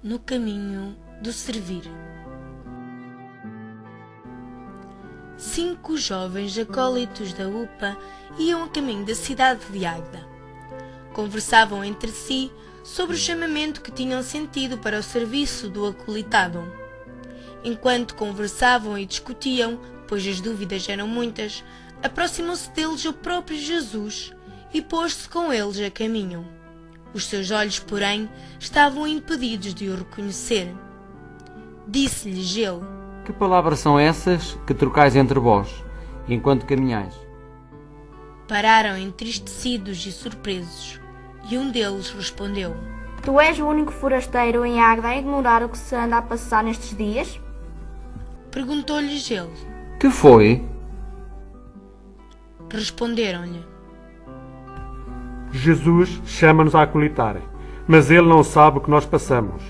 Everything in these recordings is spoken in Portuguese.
no caminho do servir. 5 jovens acólitos da UPA iam a caminho da cidade de Águeda. Conversavam entre si sobre o chamamento que tinham sentido para o serviço do acolitado. Enquanto conversavam e discutiam, pois as dúvidas eram muitas, aproximou-se deles o próprio Jesus e pôs-se com eles a caminho. Os seus olhos, porém, estavam impedidos de o reconhecer. Disse-lhes ele: Que palavras são essas que trocais entre vós, enquanto caminhais? Pararam entristecidos e surpresos, e um deles respondeu: Tu és o único forasteiro em Águeda a ignorar o que se anda a passar nestes dias? Perguntou-lhes ele. Que foi? Responderam-lhe: Jesus chama-nos a acolitar, mas ele não sabe o que nós passamos.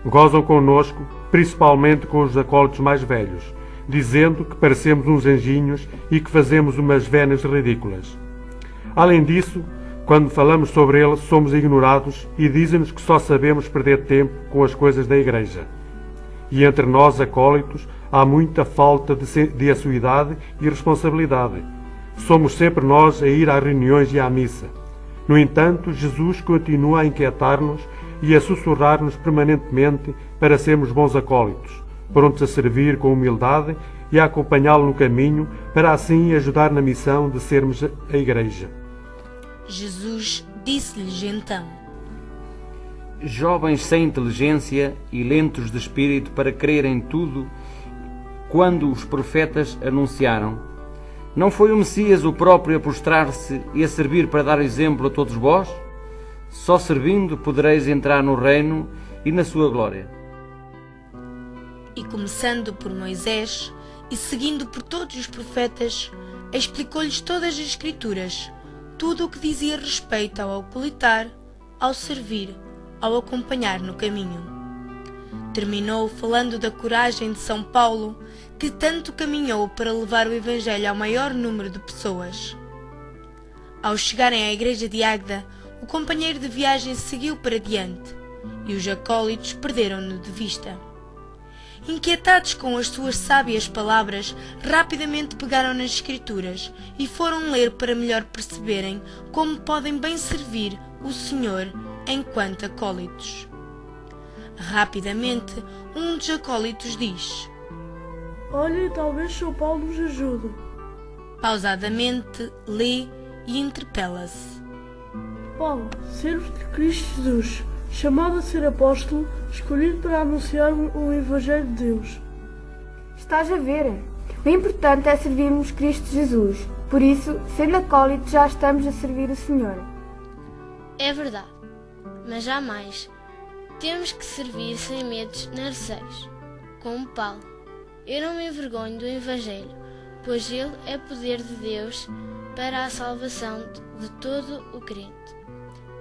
Gozam connosco, principalmente com os acólitos mais velhos, dizendo que parecemos uns anjinhos e que fazemos umas venas ridículas. Além disso, quando falamos sobre ele, somos ignorados e dizem-nos que só sabemos perder tempo com as coisas da igreja. E entre nós, acólitos, há muita falta de assiduidade e responsabilidade. Somos sempre nós a ir às reuniões e à missa. No entanto, Jesus continua a inquietar-nos e a sussurrar-nos permanentemente para sermos bons acólitos, prontos a servir com humildade e a acompanhá-lo no caminho, para assim ajudar na missão de sermos a Igreja. Jesus disse-lhes então: Jovens sem inteligência e lentos de espírito para crerem tudo quando os profetas anunciaram. Não foi o Messias o próprio a prostrar-se e a servir para dar exemplo a todos vós? Só servindo podereis entrar no reino e na sua glória. E começando por Moisés e seguindo por todos os profetas, explicou-lhes todas as Escrituras, tudo o que dizia respeito ao acolitar, ao servir, ao acompanhar no caminho. Terminou falando da coragem de São Paulo, que tanto caminhou para levar o Evangelho ao maior número de pessoas. Ao chegarem à igreja de Águeda, o companheiro de viagem seguiu para diante, e os acólitos perderam-no de vista. Inquietados com as suas sábias palavras, rapidamente pegaram nas Escrituras e foram ler para melhor perceberem como podem bem servir o Senhor enquanto acólitos. Rapidamente, um dos acólitos diz: Olha, talvez São Paulo nos ajude. Pausadamente, lê e interpela-se: Paulo, servo de Cristo Jesus, chamado a ser apóstolo, escolhido para anunciar o Evangelho de Deus. Estás a ver? O importante é servirmos Cristo Jesus. Por isso, sendo acólitos, já estamos a servir o Senhor. É verdade, mas há mais. Temos que servir sem medos nem receios. Como Paulo, eu não me envergonho do Evangelho, pois ele é poder de Deus para a salvação de todo o crente.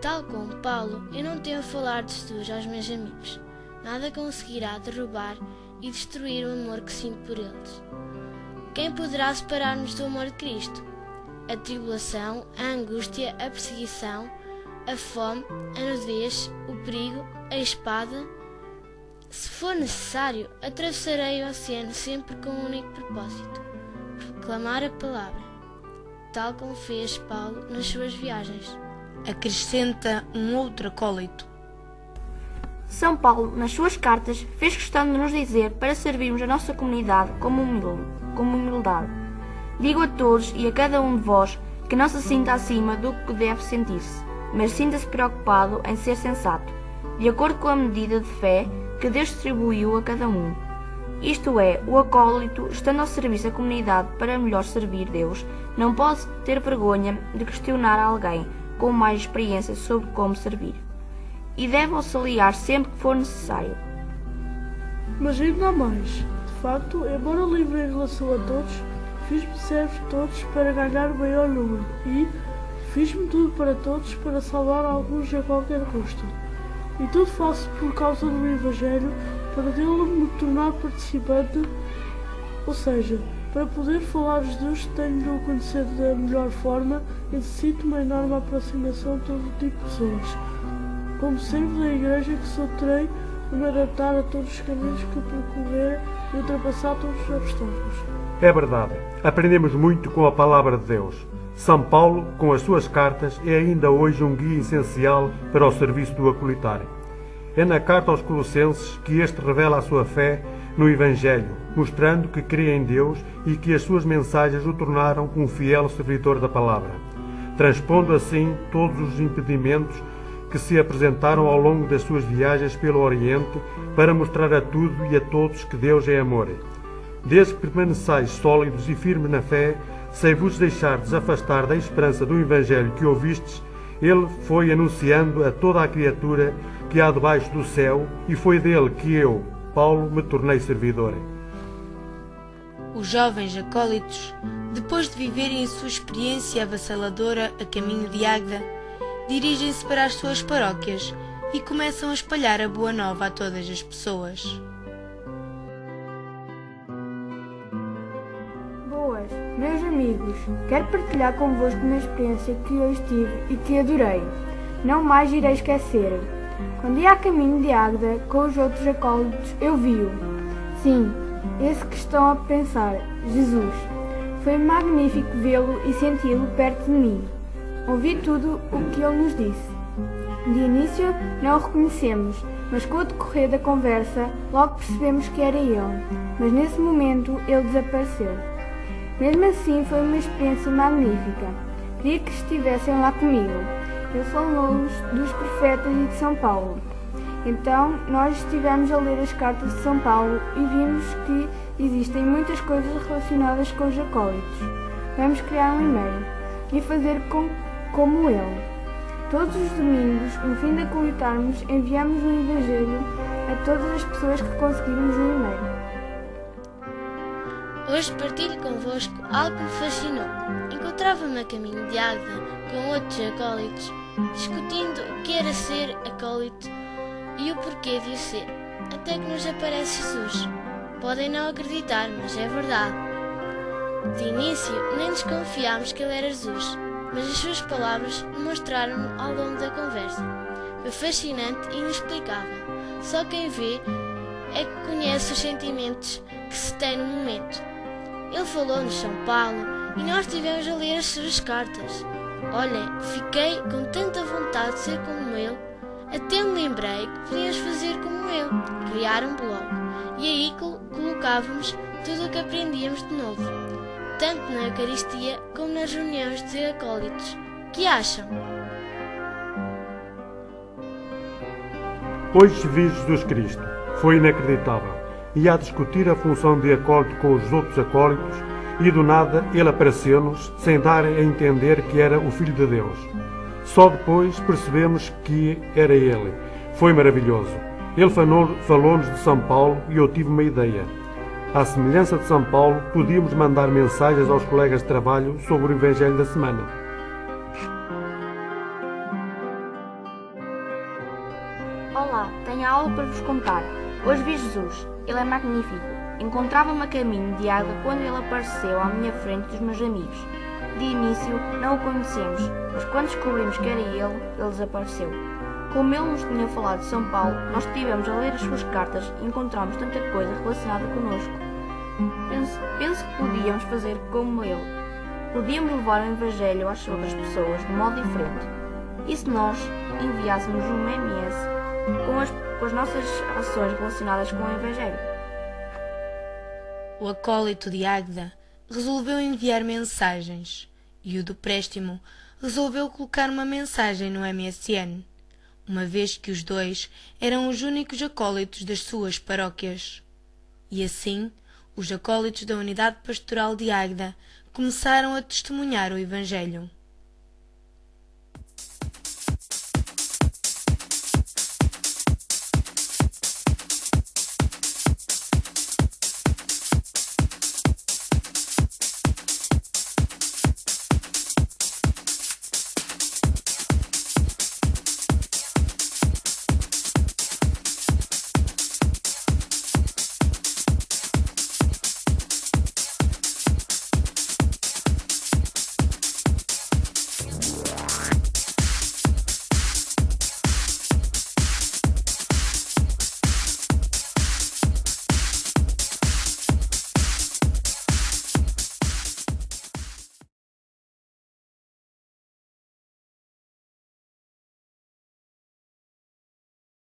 Tal como Paulo, eu não tenho a falar de Jesus aos meus amigos. Nada conseguirá derrubar e destruir o amor que sinto por eles. Quem poderá separar-nos do amor de Cristo? A tribulação, a angústia, a perseguição, a fome, a nudez, o perigo, a espada. Se for necessário, atravessarei o oceano sempre com um único propósito: proclamar a palavra, tal como fez Paulo nas suas viagens. Acrescenta um outro acólito: São Paulo, nas suas cartas, fez questão de nos dizer para servirmos a nossa comunidade com humildade. Digo a todos e a cada um de vós que não se sinta acima do que deve sentir-se, mas sinta-se preocupado em ser sensato, de acordo com a medida de fé que Deus distribuiu a cada um. Isto é, o acólito, estando ao serviço da comunidade para melhor servir Deus, não pode ter vergonha de questionar alguém com mais experiência sobre como servir, e deve auxiliar sempre que for necessário. Mas ainda há mais. De facto, embora livre em relação a todos, fiz-me servo de todos para ganhar o maior número, e fiz-me tudo para todos para salvar alguns a qualquer custo. E tudo faço por causa do Evangelho, para dele me tornar participante, ou seja, para poder falar de Deus tenho de o conhecer da melhor forma e necessito uma enorme aproximação de todo tipo de pessoas. Como servo da Igreja que só terei de me adaptar a todos os caminhos que percorrer e ultrapassar todos os obstáculos. É verdade, aprendemos muito com a palavra de Deus. São Paulo, com as suas cartas, é ainda hoje um guia essencial para o serviço do acolitário. É na carta aos Colossenses que este revela a sua fé no Evangelho, mostrando que crê em Deus e que as suas mensagens o tornaram um fiel servidor da palavra, transpondo assim todos os impedimentos que se apresentaram ao longo das suas viagens pelo Oriente para mostrar a tudo e a todos que Deus é amor. Desde que permaneçais sólidos e firmes na fé, sem vos deixar desafastar da esperança do Evangelho que ouvistes, ele foi anunciando a toda a criatura que há debaixo do céu, e foi dele que eu, Paulo, me tornei servidor. Os jovens acólitos, depois de viverem a sua experiência avassaladora a caminho de Águeda, dirigem-se para as suas paróquias e começam a espalhar a boa nova a todas as pessoas. Boas, meus amigos, quero partilhar convosco uma experiência que hoje tive e que adorei. Não mais irei esquecer. Quando ia a caminho de Águeda com os outros acólitos, eu vi-o. Sim, esse que estão a pensar, Jesus. Foi magnífico vê-lo e senti-lo perto de mim. Ouvi tudo o que ele nos disse. De início não o reconhecemos, mas com o decorrer da conversa logo percebemos que era ele. Mas nesse momento ele desapareceu. Mesmo assim foi uma experiência magnífica. Queria que estivessem lá comigo. Ele falou-nos dos profetas e de São Paulo. Então nós estivemos a ler as cartas de São Paulo e vimos que existem muitas coisas relacionadas com os acólitos. Vamos criar um e-mail e fazer como ele. Todos os domingos, no fim de acolitarmos, enviamos um Evangelho a todas as pessoas que conseguirmos um e-mail. Hoje partilho convosco algo que me fascinou. Encontrava-me a caminho de Águeda com outros acólitos, discutindo o que era ser acólito e o porquê de o ser, até que nos aparece Jesus. Podem não acreditar, mas é verdade. De início, nem desconfiámos que ele era Jesus, mas as suas palavras mostraram-no ao longo da conversa. Foi fascinante e inexplicável. Só quem vê é que conhece os sentimentos que se tem no momento. Ele falou-nos de São Paulo e nós estivemos a ler as suas cartas. Olhem, fiquei com tanta vontade de ser como ele, até me lembrei que podíamos fazer como ele, criar um blog, e aí colocávamos tudo o que aprendíamos de novo, tanto na Eucaristia como nas reuniões de acólitos. Que acham? Hoje vi Jesus Cristo. Foi inacreditável. Ia a discutir a função de acólito com os outros acólitos e do nada ele apareceu-nos sem dar a entender que era o Filho de Deus. Só depois percebemos que era ele. Foi maravilhoso. Ele falou-nos de São Paulo e eu tive uma ideia. À semelhança de São Paulo, podíamos mandar mensagens aos colegas de trabalho sobre o Evangelho da semana. Olá, tenho aula para vos contar. Hoje vi Jesus. Ele é magnífico. Encontrava-me a caminho de Águeda quando ele apareceu à minha frente dos meus amigos. De início, não o conhecemos, mas quando descobrimos que era ele desapareceu. Como ele nos tinha falado de São Paulo, nós estivemos a ler as suas cartas e encontramos tanta coisa relacionada connosco. Penso que podíamos fazer como ele. Podíamos levar o Evangelho às outras pessoas de modo diferente. E se nós enviássemos um MS com as nossas ações relacionadas com o Evangelho? O acólito de Águeda resolveu enviar mensagens e o do Préstimo resolveu colocar uma mensagem no MSN, uma vez que os dois eram os únicos acólitos das suas paróquias. E assim, os acólitos da Unidade Pastoral de Águeda começaram a testemunhar o Evangelho.